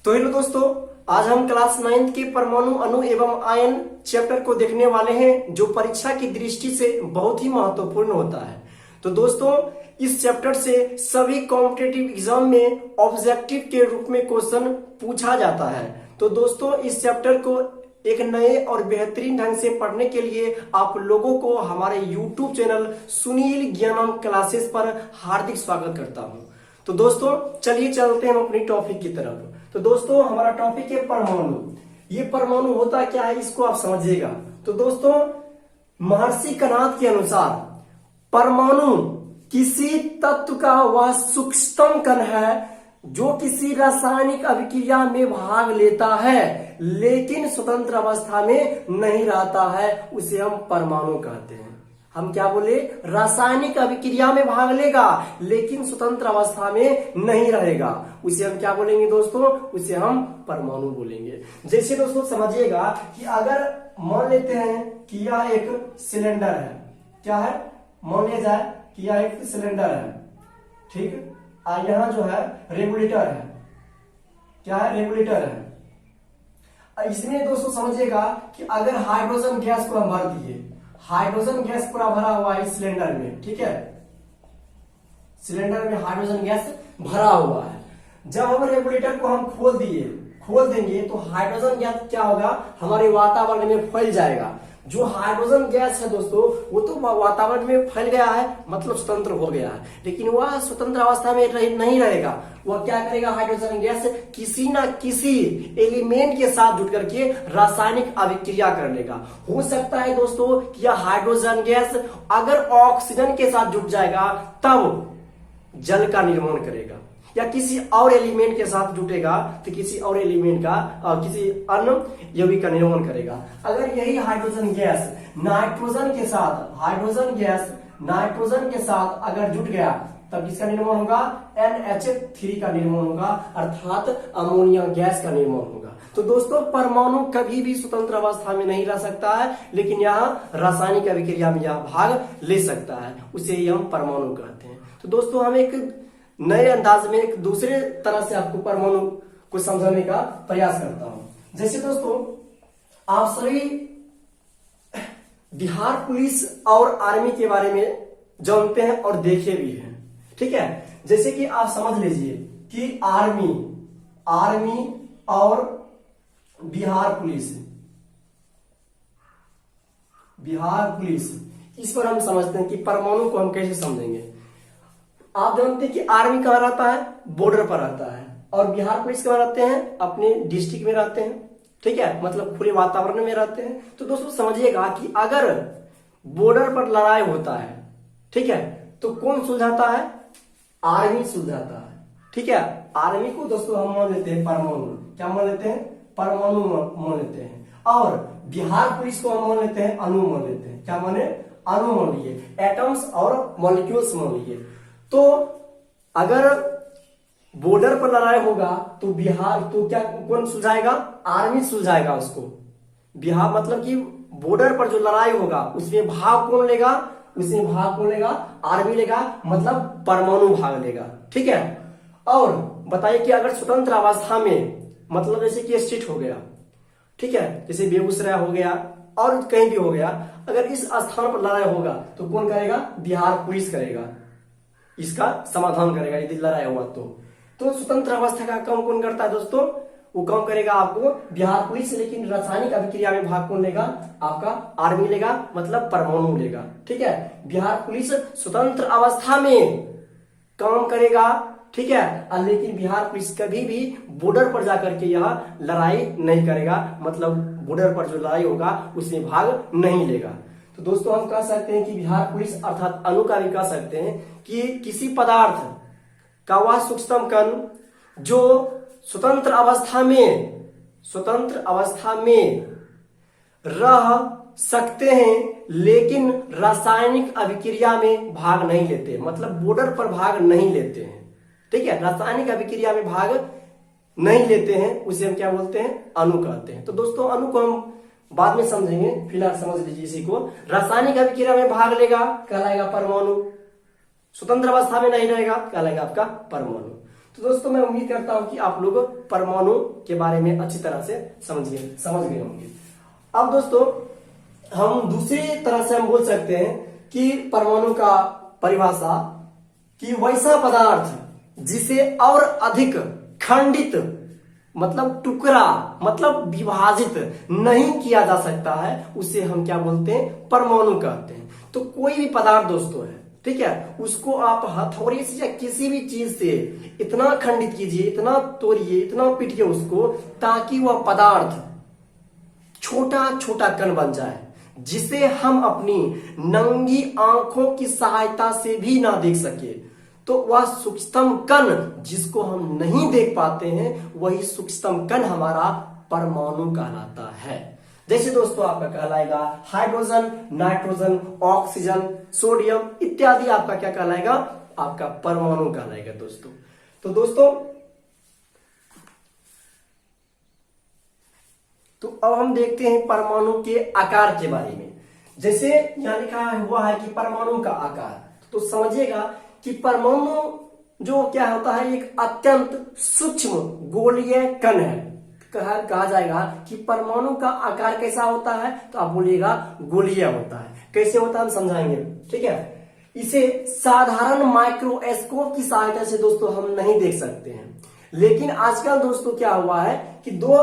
तो हेलो दोस्तों, आज हम क्लास 9th के परमाणु अणु एवं आयन चैप्टर को देखने वाले हैं, जो परीक्षा की दृष्टि से बहुत ही महत्वपूर्ण होता है। तो दोस्तों, इस चैप्टर से सभी कॉम्पिटिटिव एग्जाम में ऑब्जेक्टिव के रूप में क्वेश्चन पूछा जाता है। तो दोस्तों, इस चैप्टर को एक नए और बेहतरीन ढंग से पढ़ने के लिए आप लोगों को हमारे YouTube चैनल सुनील ज्ञानम क्लासेस पर हार्दिक स्वागत करता हूं। तो दोस्तों, चलिए चलते हैं हम अपनी टॉपिक की तरफ। तो दोस्तों, हमारा टॉपिक है परमाणु। ये परमाणु होता क्या है, इसको आप समझिएगा। तो दोस्तों, महर्षि कणाद के अनुसार परमाणु किसी तत्व का वह सूक्ष्मतम कण है जो किसी रासायनिक अभिक्रिया में भाग लेता है लेकिन स्वतंत्र अवस्था में नहीं रहता है, उसे हम परमाणु कहते हैं। हम क्या बोले? रासायनिक अभिक्रिया में भाग लेगा लेकिन स्वतंत्र अवस्था में नहीं रहेगा, उसे हम क्या बोलेंगे दोस्तों? उसे हम परमाणु बोलेंगे। जैसे दोस्तों समझिएगा कि अगर मान लेते हैं कि यह एक सिलेंडर है। क्या है? मान लिया जाए कि यह एक सिलेंडर है, ठीक। और यहां जो है रेगुलेटर है। क्या है? रेगुलेटर है। इसमें दोस्तों समझिएगा कि अगर हाइड्रोजन गैस को हम भर दिए, हाइड्रोजन गैस पूरा भरा हुआ है इस सिलेंडर में, ठीक है। सिलेंडर में हाइड्रोजन गैस भरा हुआ है। जब हम रेगुलेटर को हम खोल देंगे तो हाइड्रोजन गैस क्या होगा? हमारे वातावरण में फैल जाएगा। जो हाइड्रोजन गैस है दोस्तों, वो तो वातावरण में फैल गया है, मतलब स्वतंत्र हो गया है, लेकिन वह स्वतंत्र अवस्था में नहीं रहेगा। वह क्या करेगा? हाइड्रोजन गैस किसी ना किसी एलिमेंट के साथ जुट करके रासायनिक अभिक्रिया कर लेगा। हो सकता है दोस्तों कि यह हाइड्रोजन गैस अगर ऑक्सीजन के साथ जुट जाएगा तब जल का निर्माण करेगा, या किसी और एलिमेंट के साथ जुटेगा तो किसी और एलिमेंट का किसी अन्य यौगिक का निर्माण करेगा। अगर यही हाइड्रोजन गैस नाइट्रोजन के साथ अगर जुट गया तब किसका निर्माण होगा? NH3 का निर्माण होगा, अर्थात अमोनिया गैस का निर्माण होगा। तो दोस्तों, परमाणु कभी भी स्वतंत्र अवस्था में नहीं रह सकता है, लेकिन यहाँ रासायनिक अभिक्रिया में यह भाग ले सकता है, उसे ही हम परमाणु कहते हैं। तो दोस्तों, हम एक नए अंदाज में एक दूसरे तरह से आपको परमाणु को समझाने का प्रयास करता हूं। जैसे दोस्तों, आप सभी बिहार पुलिस और आर्मी के बारे में जानते हैं और देखे भी हैं, ठीक है। जैसे कि आप समझ लीजिए कि आर्मी और बिहार पुलिस, इस पर हम समझते हैं कि परमाणु को हम कैसे समझेंगे। आप जानते हैं कि आर्मी कहां रहता है? बॉर्डर पर रहता है, और बिहार पुलिस कहां रहते हैं? अपने डिस्ट्रिक्ट में रहते हैं, ठीक है, मतलब खुले वातावरण में रहते हैं। तो दोस्तों समझिएगा कि अगर बॉर्डर पर लड़ाई होता है, ठीक है, तो कौन सुलझाता है? आर्मी सुलझाता है, ठीक है। आर्मी को दोस्तों हम मान लेते हैं परमाणु। क्या मान लेते हैं? परमाणु मान लेते हैं। और बिहार पुलिस को हम मान लेते हैं अणु मान लेते हैं। क्या माने? अणु मान लिए, एटम्स और मॉलिक्यूल्स मान लिए। तो अगर बॉर्डर पर लड़ाई होगा तो क्या कौन सुलझाएगा? आर्मी सुलझाएगा उसको। बिहार मतलब कि बॉर्डर पर जो लड़ाई होगा उसमें भाग कौन लेगा? आर्मी लेगा, मतलब परमाणु भाग लेगा, ठीक है। और बताइए कि अगर स्वतंत्र अवस्था में, मतलब जैसे कि स्टेट हो गया, ठीक है, जैसे बेगूसराय हो गया और कहीं भी हो गया, अगर इस स्थान पर लड़ाई होगा तो कौन करेगा? बिहार पुलिस करेगा, इसका समाधान करेगा यदि लड़ाई हुआ तो स्वतंत्र अवस्था का काम कौन करता है दोस्तों? वो काम करेगा आपको बिहार पुलिस, लेकिन रासायनिक अभिक्रिया में भाग कौन लेगा? आपका आर्मी लेगा, मतलब परमाणु लेगा, ठीक है। बिहार पुलिस स्वतंत्र अवस्था में काम करेगा, ठीक है, लेकिन बिहार पुलिस कभी भी बॉर्डर पर जाकर के यह लड़ाई नहीं करेगा, मतलब बॉर्डर पर जो लड़ाई होगा उसमें भाग नहीं लेगा। तो दोस्तों, हम कह सकते हैं कि बिहार पुलिस अर्थात अणु का भी कह सकते हैं कि किसी पदार्थ का वह सूक्ष्मतम कण जो स्वतंत्र अवस्था में रह सकते हैं लेकिन रासायनिक अभिक्रिया में भाग नहीं लेते, मतलब बॉर्डर पर भाग नहीं लेते हैं, ठीक है, रासायनिक अभिक्रिया में भाग नहीं लेते हैं, उसे हम क्या बोलते हैं? अणु कहते हैं। तो दोस्तों, अणु को हम बाद में समझेंगे, फिलहाल समझ लीजिए इसी को। रासायनिक अभिक्रिया में भाग लेगा, कहलाएगा परमाणु। स्वतंत्र अवस्था में नहीं रहेगा, कहलाएगा आपका परमाणु। तो दोस्तों मैं उम्मीद करता हूं कि आप लोग परमाणु के बारे में अच्छी तरह से समझ गए होंगे। अब दोस्तों हम दूसरी तरह से हम बोल सकते हैं कि परमाणु का परिभाषा कि वैसा पदार्थ जिसे और अधिक खंडित मतलब टुकड़ा मतलब विभाजित नहीं किया जा सकता है उसे हम क्या बोलते हैं, परमाणु कहते हैं। तो कोई भी पदार्थ दोस्तों है, ठीक है, उसको आप हथौड़े से या किसी भी चीज से इतना खंडित कीजिए, इतना तोड़िए, इतना पीटिए उसको, ताकि वह पदार्थ छोटा छोटा कण बन जाए, जिसे हम अपनी नंगी आंखों की सहायता से भी ना देख सके। तो वह सूक्ष्म कण जिसको हम नहीं देख पाते हैं, वही सूक्ष्म कण हमारा परमाणु कहलाता है। जैसे दोस्तों आपका कहलाएगा हाइड्रोजन, नाइट्रोजन, ऑक्सीजन, सोडियम इत्यादि आपका क्या कहलाएगा, आपका परमाणु कहलाएगा दोस्तों। तो दोस्तों तो अब हम देखते हैं परमाणु के आकार के बारे में। जैसे यहां लिखा हुआ है कि परमाणु का आकार, तो समझिएगा कि परमाणु जो क्या होता है, एक अत्यंत सूक्ष्म गोलीय कण है। कहा जाएगा कि परमाणु का आकार कैसा होता है, तो आप बोलिएगा गोलीय होता है। कैसे होता है हम समझाएंगे, ठीक है। इसे साधारण माइक्रोस्कोप की सहायता से दोस्तों हम नहीं देख सकते हैं, लेकिन आजकल दोस्तों क्या हुआ है कि दो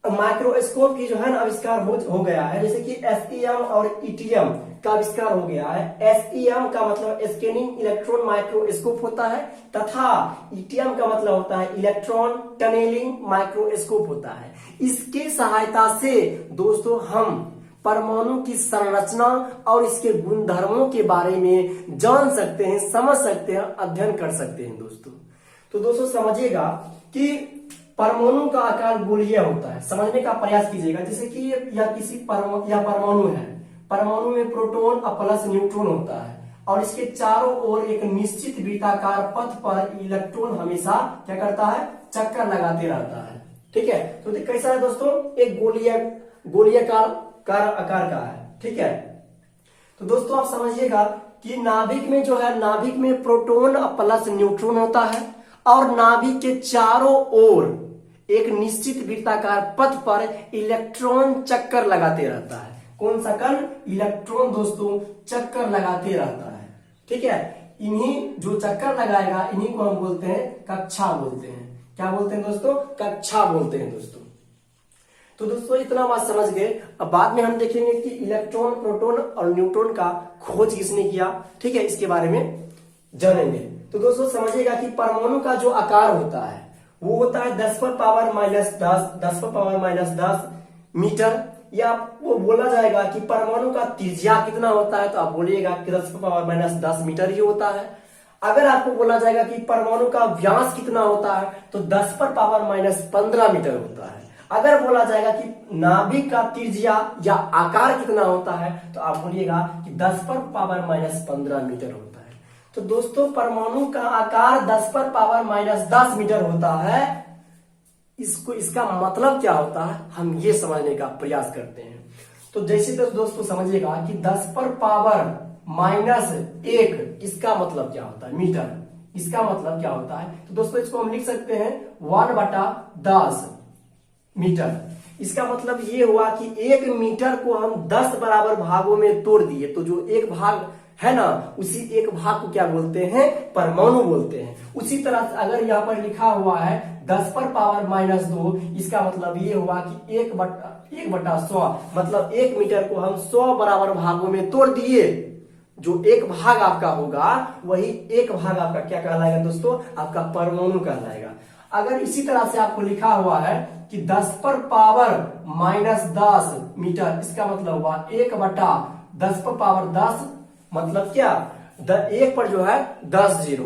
माइक्रोस्कोप की जो है ना आविष्कार हो गया है। जैसे कि एसईएम और ईटीएम का आविष्कार हो गया है। एसईएम का मतलब स्कैनिंग इलेक्ट्रॉन माइक्रोस्कोप होता है, तथा ईटीएम का मतलब होता है इलेक्ट्रॉन टनेलिंग माइक्रोस्कोप होता है। इसके सहायता से दोस्तों हम परमाणु की संरचना और इसके गुणधर्मों के बारे में जान सकते हैं, समझ सकते हैं, अध्ययन कर सकते हैं दोस्तों। तो दोस्तों समझिएगा कि परमाणु का आकार गोलीय होता है, समझने का प्रयास कीजिएगा। जैसे कि यह किसी परमाणु है, परमाणु में प्रोटॉन और प्लस न्यूट्रॉन होता है, और इसके चारों ओर एक निश्चित वृत्ताकार पथ पर इलेक्ट्रॉन हमेशा क्या करता है, चक्कर लगाते रहता है, ठीक है। तो कैसा है दोस्तों, एक गोलीयकार आकार का है, ठीक है। तो दोस्तों आप समझिएगा कि नाभिक में जो है, नाभिक में प्रोटॉन और प्लस न्यूट्रॉन होता है, और नाभिक के चारों ओर एक निश्चित वृत्ताकार पथ पर इलेक्ट्रॉन चक्कर लगाते रहता है। कौन सा कण, इलेक्ट्रॉन दोस्तों चक्कर लगाते रहता है, ठीक है। इन्हीं जो चक्कर लगाएगा इन्हीं को हम बोलते हैं कक्षा बोलते हैं। क्या बोलते हैं दोस्तों, कक्षा बोलते हैं दोस्तों। तो दोस्तों इतना बात समझ गए। अब बाद में हम देखेंगे कि इलेक्ट्रॉन, प्रोटॉन और न्यूट्रॉन का खोज किसने किया, ठीक है, इसके बारे में जानेंगे। तो दोस्तों समझिएगा कि परमाणु का जो आकार होता है वो होता है 10 पर पावर माइनस 10 मीटर, या वो बोला जाएगा कि परमाणु का त्रिज्या कितना होता है, तो आप बोलिएगा कि 10 पर पावर माइनस 10 मीटर ही होता है। अगर आपको बोला जाएगा कि परमाणु का व्यास कितना होता है, तो 10 पर पावर माइनस 15 मीटर होता है। अगर बोला जाएगा कि नाभिक का त्रिज्या या आकार कितना होता है, तो आप बोलिएगा कि 10 पर पावर माइनस 15 मीटर होता है। तो दोस्तों परमाणु का आकार 10 पर पावर माइनस 10 मीटर होता है। इसका मतलब क्या होता है, हम ये समझने का प्रयास करते हैं। तो जैसे दोस्तों समझिएगा कि 10 पर पावर माइनस 1 इसका मतलब क्या होता है, मीटर। इसका मतलब क्या होता है, तो दोस्तों इसको हम लिख सकते हैं 1/10 मीटर। इसका मतलब ये हुआ कि 1 मीटर को हम 10 बराबर भागों में तोड़ दिए, तो जो एक भाग है ना, उसी एक भाग को क्या बोलते हैं, परमाणु बोलते हैं। उसी तरह से अगर यहाँ पर लिखा हुआ है 10 पर पावर माइनस 2, इसका मतलब ये हुआ कि 1/100, मतलब 1 मीटर को हम 100 बराबर भागों में तोड़ दिए। जो एक भाग आपका होगा वही एक भाग आपका क्या कहलाएगा दोस्तों, आपका परमाणु कहलाएगा। अगर इसी तरह से आपको लिखा हुआ है कि 10 पर पावर माइनस 10 मीटर, इसका मतलब हुआ 1/10 पर पावर 10, मतलब क्या, 1 पर जो है 10 जीरो,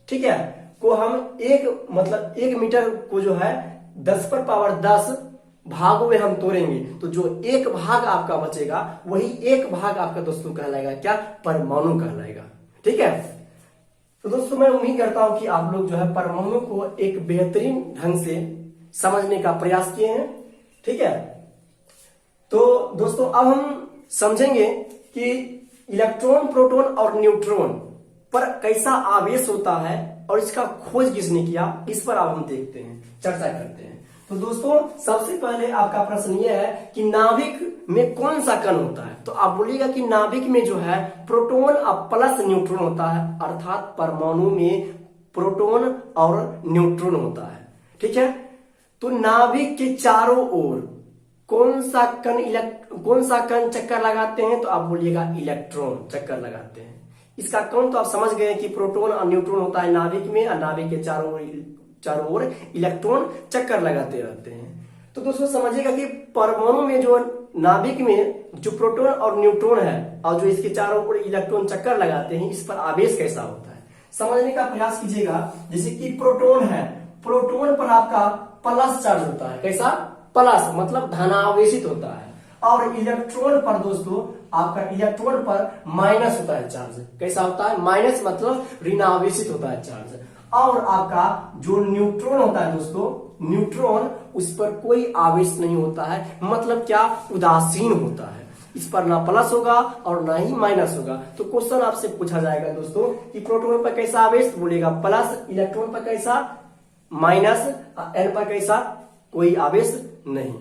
ठीक है, को हम मतलब 1 मीटर को जो है 10 पर पावर 10 भागों में हम तोड़ेंगे, तो जो एक भाग आपका बचेगा वही एक भाग आपका दोस्तों कहलाएगा क्या, परमाणु कहलाएगा, ठीक है। तो दोस्तों मैं उम्मीद करता हूं कि आप लोग जो है परमाणु को एक बेहतरीन ढंग से समझने का प्रयास किए हैं, ठीक है। तो दोस्तों अब हम समझेंगे कि इलेक्ट्रॉन, प्रोटॉन और न्यूट्रॉन पर कैसा आवेश होता है और इसका खोज किसने किया, इस पर अब हम देखते हैं, चर्चा करते हैं। तो दोस्तों सबसे पहले आपका प्रश्न यह है कि नाभिक में कौन सा कण होता है। तो आप बोलिएगा कि नाभिक में जो है प्रोटॉन और प्लस न्यूट्रॉन होता है, अर्थात परमाणु में प्रोटॉन और न्यूट्रॉन होता है। ठीक है, तो नाभिक के चारों ओर कौन सा कण चक्कर लगाते हैं। तो आप बोलिएगा इलेक्ट्रॉन चक्कर लगाते हैं। इसका कौन तो आप समझ गए कि प्रोटॉन और न्यूट्रॉन होता है नाभिक में, और नाभिक के चारों ओर इलेक्ट्रॉन चक्कर लगाते रहते हैं। तो दोस्तों समझिएगा कि परमाणु में जो नाभिक में जो प्रोटॉन और न्यूट्रॉन है और जो इसके चारों ओर इलेक्ट्रॉन चक्कर लगाते हैं, इस पर आवेश कैसा होता है समझने का प्रयास कीजिएगा। जैसे कि प्रोटॉन है, प्रोटॉन पर आपका प्लस चार्ज होता है, कैसा, प्लस मतलब धनावेशित होता है। और इलेक्ट्रॉन पर दोस्तों आपका इलेक्ट्रॉन पर माइनस होता है चार्ज, कैसा होता है, माइनस मतलब ऋणावेशित होता है चार्ज। और आपका जो न्यूट्रॉन होता है दोस्तों, न्यूट्रॉन उस पर कोई आवेश नहीं होता है, मतलब क्या, उदासीन होता है। इस पर ना प्लस होगा और ना ही माइनस होगा। तो क्वेश्चन आपसे पूछा जाएगा दोस्तों कि प्रोटॉन पर कैसा आवेश, तो बोलेगा प्लस, इलेक्ट्रॉन पर कैसा, माइनस, एन पर कैसा, कोई आवेश नहीं।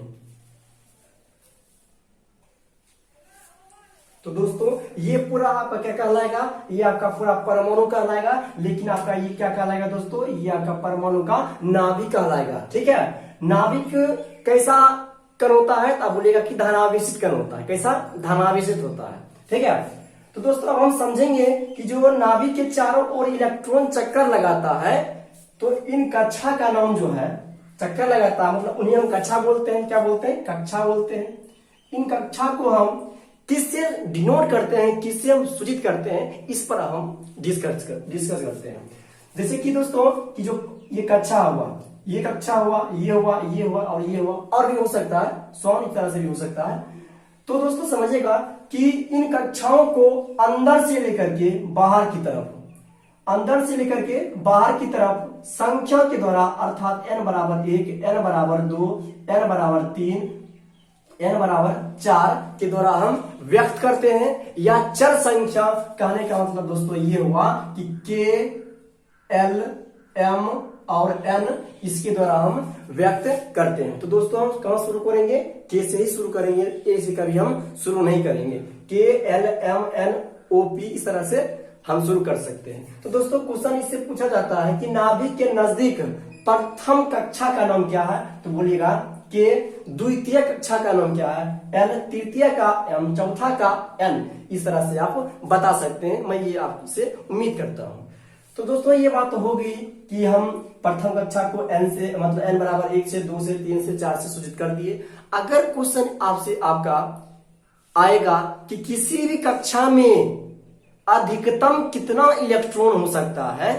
तो दोस्तों ये पूरा आपका क्या कहलाएगा, ये आपका पूरा परमाणु कहलाएगा। लेकिन आपका ये क्या कहलाएगा दोस्तों, ये आपका परमाणु का नाभिक कहलाएगा। ठीक है, नाभिक कैसा कण होता है, तो आप बोलिएगा कि धनावेशित कण होता है, कैसा, धनावेशित होता है। ठीक है, तो दोस्तों अब हम समझेंगे कि जो नाभिक के चारों ओर इलेक्ट्रॉन चक्कर लगाता है, तो इन कक्षा का नाम जो है, चक्कर लगाता है मतलब उन्हें हम कक्षा बोलते हैं, क्या बोलते हैं, कक्षा बोलते हैं। इन कक्षा को हम किससे डिनोट करते हैं, किससे हम सूचित करते हैं, इस पर हम डिस्कस करते हैं। जैसे कि दोस्तों कि जो ये कक्षा हुआ, ये कक्षा हुआ, ये हुआ, ये हुआ और ये हुआ, और भी हो सकता है, सॉन इस तरह से भी हो सकता है। तो दोस्तों समझिएगा कि इन कक्षाओं को अंदर से लेकर के बाहर की तरफ, अंदर से लेकर के बाहर की तरफ संख्या के द्वारा, अर्थात n बराबर 1, n बराबर 2, n बराबर 3, n बराबर 4 के द्वारा हम व्यक्त करते हैं। या चर संख्या कहने का मतलब दोस्तों ये हुआ कि k, l, m और n, इसके द्वारा हम व्यक्त करते हैं। तो दोस्तों हम कहां शुरू करेंगे, k से ही शुरू करेंगे, a से कभी हम शुरू नहीं करेंगे। k, l, m, n, o, p इस तरह से हम शुरू कर सकते हैं। तो दोस्तों क्वेश्चन इससे पूछा जाता है कि नाभिक के नजदीक प्रथम कक्षा का नाम क्या है। तो बोलिएगा के द्वितीय कक्षा का नाम क्या है, एल तृतीय का, एम चौथा का, एन। इस तरह से आप बता सकते हैं, मैं ये आपसे उम्मीद करता हूं। तो दोस्तों ये बात तो होगी कि हम प्रथम कक्षा को एन से मतलब एन बराबर 1 से 2 से 3 से 4 से सूचित कर दिए। अगर क्वेश्चन आपसे आपका आएगा कि किसी भी कक्षा में अधिकतम कितना इलेक्ट्रॉन हो सकता है,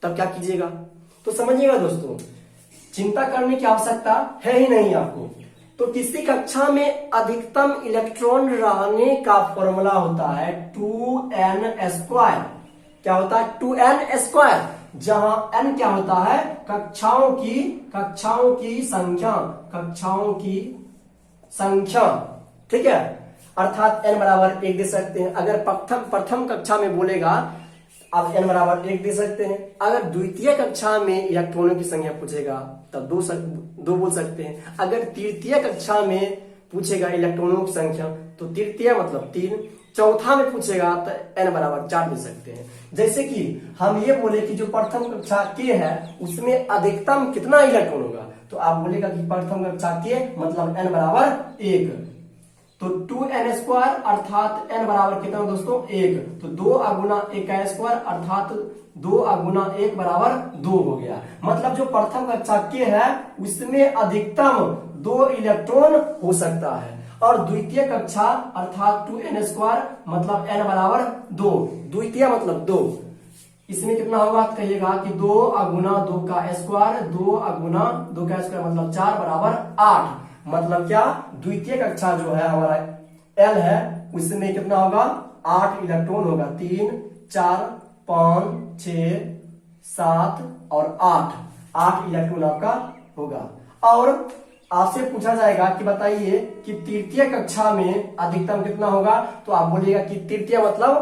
तब क्या कीजिएगा। तो समझिएगा दोस्तों, चिंता करने की आवश्यकता है ही नहीं आपको। तो किसी कक्षा में अधिकतम इलेक्ट्रॉन रहने का फॉर्मूला होता है 2n²। क्या होता है, 2n², जहां n क्या होता है, कक्षाओं की संख्या। ठीक है, अर्थात n बराबर 1 दे सकते हैं। अगर प्रथम कक्षा में बोलेगा आप n बराबर 1 दे सकते हैं। अगर द्वितीय कक्षा में इलेक्ट्रॉनों की संख्या पूछेगा तब 2 बोल सकते हैं। अगर तृतीय कक्षा में पूछेगा इलेक्ट्रॉनों की संख्या तो तृतीय मतलब 3। चौथा में पूछेगा तो n बराबर 4 दे सकते हैं। जैसे कि हम ये बोले कि जो प्रथम कक्षा के है उसमें अधिकतम कितना इलेक्ट्रॉन होगा, तो आप बोलेगा कि प्रथम कक्षा के मतलब n बराबर 1। तो 2n² अर्थात n बराबर कितना दोस्तों, 1। तो 2 गुना 1 का स्क्वायर अर्थात 2 गुना 1 बराबर 2 हो गया। मतलब जो प्रथम कक्षा के है उसमें अधिकतम 2 इलेक्ट्रॉन हो सकता है। और द्वितीय कक्षा अर्थात 2n² मतलब n बराबर 2, द्वितीय मतलब 2। इसमें कितना होगा कहिएगा कि 2 गुना 2 का स्क्वायर, 2 गुना 2 का स्क्वायर मतलब 4 बराबर 8। मतलब क्या, द्वितीय कक्षा जो है हमारा L है उसमें कितना होगा, 8 इलेक्ट्रॉन होगा। 3, 4, 5, 6, 7 और 8 इलेक्ट्रॉन आपका होगा। और आपसे पूछा जाएगा कि बताइए कि तृतीय कक्षा में अधिकतम कितना होगा, तो आप बोलिएगा कि तृतीय मतलब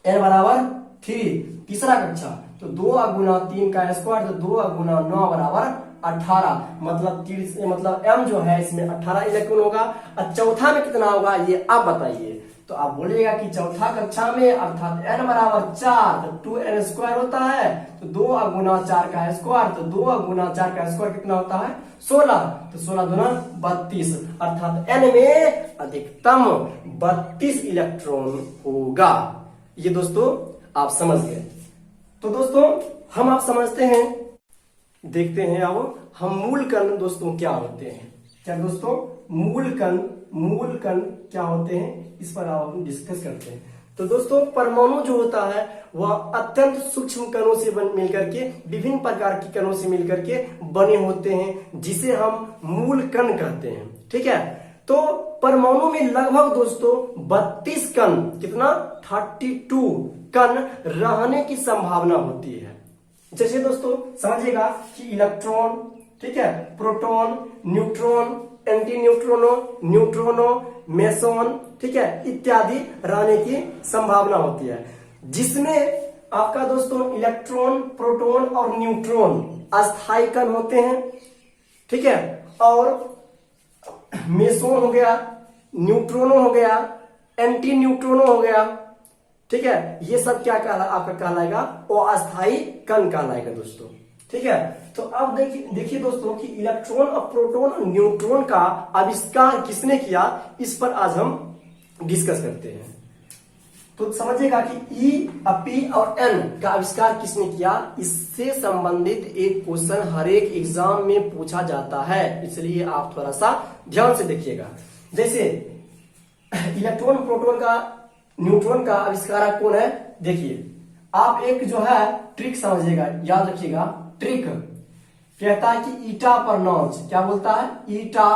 n बराबर 3, तीसरा कक्षा। तो 2 गुना 3 का स्क्वायर, तो 2 गुना 9 बराबर 18। मतलब m जो है इसमें 18 इलेक्ट्रॉन होगा। और चौथा में कितना होगा ये आप बताइए। तो आप बोलिएगा कि चौथा कक्षा में अर्थात n बराबर 4, तो 2n स्क्वायर होता है, तो 2 गुना 4 का स्क्वायर, तो 2 गुना 4 का स्क्वायर कितना होता है 16, तो 16 दूना 32, अर्थात n में अधिकतम 32 इलेक्ट्रॉन होगा। ये दोस्तों आप समझ गए। तो दोस्तों हम आप समझते हैं, देखते हैं अब हम मूल कण दोस्तों क्या होते हैं। क्या दोस्तों मूल कण क्या होते हैं, इस पर आप डिस्कस करते हैं। तो दोस्तों परमाणु जो होता है वह अत्यंत सूक्ष्म कणों से मिलकर के, विभिन्न प्रकार के कणों से मिलकर के बने होते हैं, जिसे हम मूल कण कहते हैं। ठीक है, तो परमाणु में लगभग दोस्तों 32 कण, कितना 32 कण रहने की संभावना होती है। जैसे दोस्तों समझिएगा कि इलेक्ट्रॉन, ठीक है, प्रोटॉन, न्यूट्रॉन, एंटी न्यूट्रोनो, न्यूट्रोनो, मेसोन, ठीक है, इत्यादि रहने की संभावना होती है, जिसमें आपका दोस्तों इलेक्ट्रॉन, प्रोटॉन और न्यूट्रॉन अस्थायी कण होते हैं। ठीक है, और मेसोन हो गया, न्यूट्रोनो हो गया, एंटी न्यूट्रोनो हो गया। ठीक है, ये सब क्या आपका कहलाएगा, वो अस्थायी कण कहलाएगा दोस्तों। ठीक है, तो अब देखिए दोस्तों कि इलेक्ट्रॉन और प्रोटॉन और न्यूट्रॉन का आविष्कार किसने किया, इस पर आज हम डिस्कस करते हैं। तो समझिएगा कि ई, पी और एन का आविष्कार किसने किया, इससे संबंधित एक क्वेश्चन हर एक एग्जाम में पूछा जाता है, इसलिए आप थोड़ा सा ध्यान से देखिएगा। जैसे इलेक्ट्रॉन, प्रोटॉन का, न्यूट्रॉन का आविष्कार कौन है, देखिए आप एक जो है ट्रिक समझिएगा, याद रखिएगा। ट्रिक कहता है कि ईटा पर नॉच, क्या बोलता है, ईटा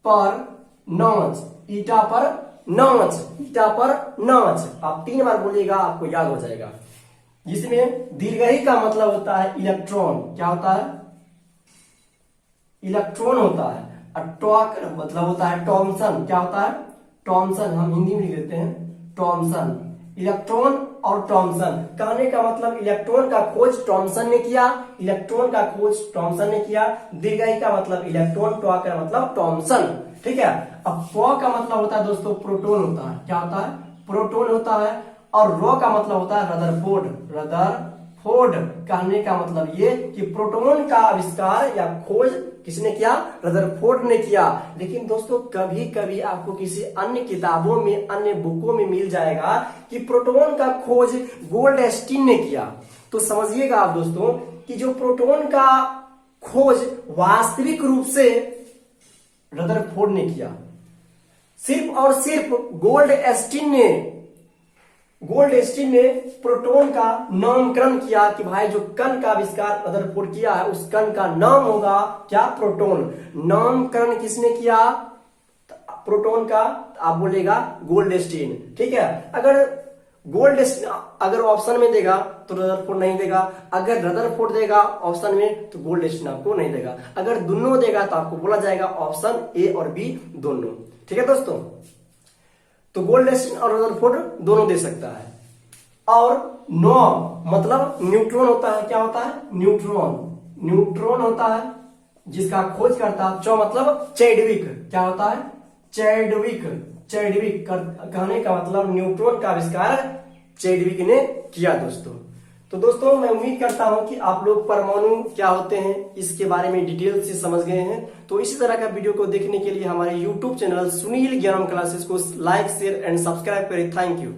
पर नॉच, ईटा पर नॉच, ईटा पर नॉच। आप 3 बार बोलिएगा, आपको याद हो जाएगा। जिसमें दीर्घई का मतलब होता है इलेक्ट्रॉन, क्या होता है, इलेक्ट्रॉन होता है। और टॉक मतलब होता है थॉमसन, क्या होता है, थॉमसन, हम हिंदी में लिख देते हैं थॉमसन। इलेक्ट्रॉन और थॉमसन, कहने का मतलब इलेक्ट्रॉन का खोज थॉमसन ने किया, इलेक्ट्रॉन का खोज थॉमसन ने किया। दीर्घई का मतलब इलेक्ट्रॉन, टॉ का मतलब थॉमसन। ठीक है, अब पॉ का मतलब होता है दोस्तों प्रोटॉन होता है, क्या होता है, प्रोटॉन होता है। और रो का मतलब होता है रदरफोर्ड, रदरफोर्ड। कहने का मतलब ये कि प्रोटॉन का आविष्कार या खोज किसने किया, रदरफोर्ड ने किया। लेकिन दोस्तों कभी कभी आपको किसी अन्य किताबों में, अन्य बुकों में मिल जाएगा कि प्रोटॉन का खोज गोल्डस्टीन ने किया। तो समझिएगा आप दोस्तों कि जो प्रोटॉन का खोज वास्तविक रूप से रदरफोर्ड ने किया, सिर्फ और सिर्फ गोल्डस्टीन ने प्रोटॉन का नामकरण किया कि भाई जो कण का आविष्कार रदरफोर्ड किया है उस कण का नाम होगा क्या, प्रोटॉन। नामकरण किसने किया, प्रोटॉन का, आप बोलेगा गोल्डस्टीन। ठीक है, अगर गोल्डस्टीन अगर ऑप्शन में देगा तो रदरफोर्ड नहीं देगा, अगर रदरफोर्ड देगा ऑप्शन में तो गोल्डस्टीन आपको नहीं देगा, अगर दोनों देगा तो आपको बोला जाएगा ऑप्शन ए और बी दोनों। ठीक है दोस्तों, तो गोल्डस्टीन और रदरफोर्ड दोनों दे सकता है। और नो मतलब न्यूट्रॉन होता है, क्या होता है, न्यूट्रॉन होता है जिसका खोज करता है। चौ मतलब चैडविक, क्या होता है, चैडविक कहने का मतलब न्यूट्रॉन का आविष्कार चैडविक ने किया दोस्तों। तो दोस्तों मैं उम्मीद करता हूं कि आप लोग परमाणु क्या होते हैं इसके बारे में डिटेल से समझ गए हैं। तो इसी तरह का वीडियो को देखने के लिए हमारे YouTube चैनल सुनील ज्ञानम क्लासेस को लाइक, शेयर एंड सब्सक्राइब करें। Thank you.